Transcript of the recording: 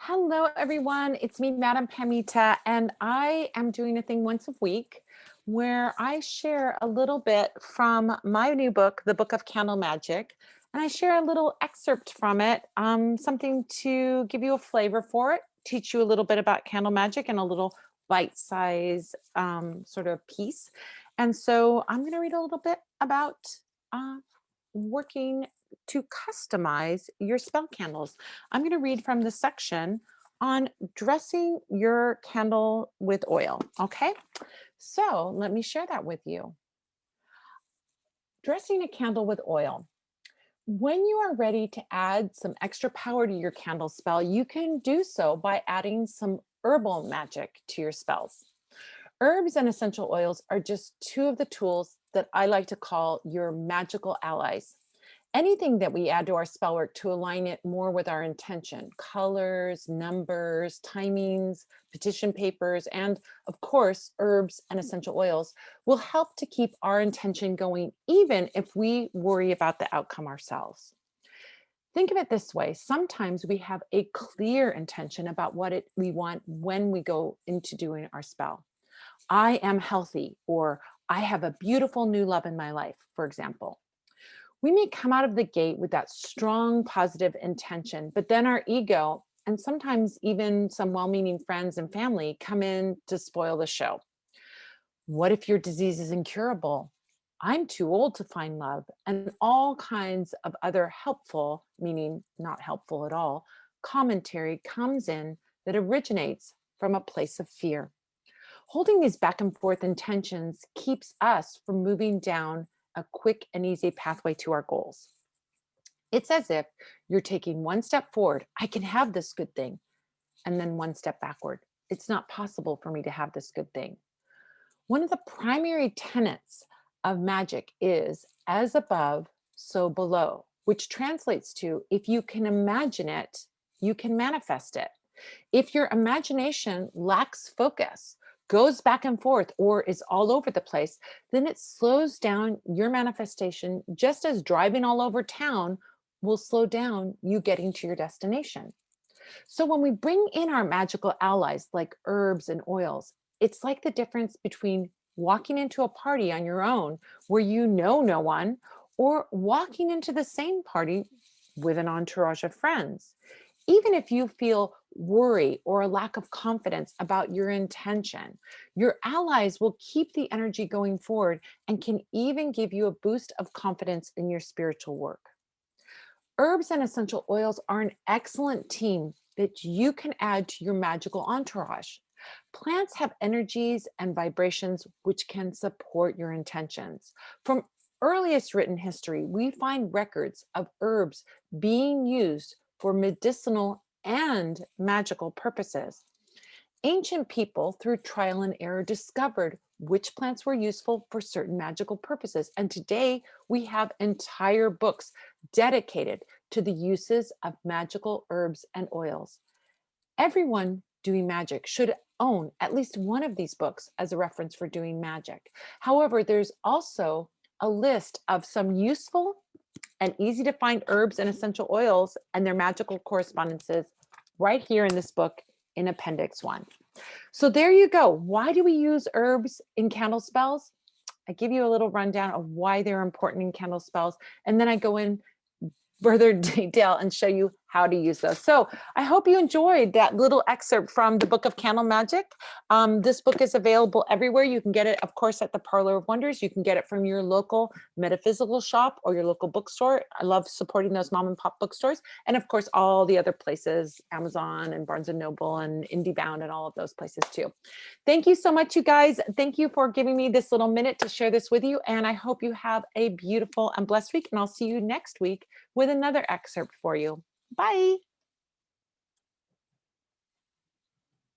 Hello, everyone. It's me, Madame Pamita, and I am doing a thing once a week where I share a little bit from my new book, The Book of Candle Magic, and I share a little excerpt from it, something to give you a flavor for it, teach you a little bit about candle magic and a little bite-size sort of piece. And so I'm going to read a little bit about uh, working to customize your spell candles. I'm going to read from the section on dressing your candle with oil. Okay. So let me share that with you. Dressing a candle with oil. When you are ready to add some extra power to your candle spell, you can do so by adding some herbal magic to your spells. Herbs and essential oils are just two of the tools that I like to call your magical allies. Anything that we add to our spell work to align it more with our intention, colors, numbers, timings, petition papers, and of course, herbs and essential oils will help to keep our intention going, even if we worry about the outcome ourselves. Think of it this way. Sometimes we have a clear intention about what we want when we go into doing our spell. I am healthy, or I have a beautiful new love in my life, for example. We may come out of the gate with that strong positive intention, but then our ego and sometimes even some well meaning friends and family come in to spoil the show. What if your disease is incurable? I'm too old to find love, and all kinds of other helpful, meaning not helpful at all, commentary comes in that originates from a place of fear. Holding these back and forth intentions keeps us from moving down a quick and easy pathway to our goals. It's as if you're taking one step forward. I can have this good thing. And then one step backward. It's not possible for me to have this good thing. One of the primary tenets of magic is as above, so below, which translates to if you can imagine it, you can manifest it. If your imagination lacks focus, goes back and forth, or is all over the place, then it slows down your manifestation, just as driving all over town will slow down you getting to your destination. So when we bring in our magical allies like herbs and oils, it's like the difference between walking into a party on your own where you know no one, or walking into the same party with an entourage of friends. Even if you feel worry or a lack of confidence about your intention, your allies will keep the energy going forward and can even give you a boost of confidence in your spiritual work. Herbs and essential oils are an excellent team that you can add to your magical entourage. Plants have energies and vibrations which can support your intentions. From earliest written history, we find records of herbs being used for medicinal and magical purposes. Ancient people, through trial and error, discovered which plants were useful for certain magical purposes. And today we have entire books dedicated to the uses of magical herbs and oils. Everyone doing magic should own at least one of these books as a reference for doing magic. However, there's also a list of some useful and easy to find herbs and essential oils and their magical correspondences right here in this book in Appendix 1. So there you go. Why do we use herbs in candle spells? I give you a little rundown of why they're important in candle spells, and then I go in further detail and show you how to use those. So I hope you enjoyed that little excerpt from the Book of Candle Magic. This book is available everywhere. You can get it, of course, at the Parlor of Wonders. You can get it from your local metaphysical shop or your local bookstore. I love supporting those mom and pop bookstores. And of course, all the other places, Amazon and Barnes and Noble and IndieBound and all of those places too. Thank you so much, you guys. Thank you for giving me this little minute to share this with you. And I hope you have a beautiful and blessed week. And I'll see you next week with another excerpt for you. Bye.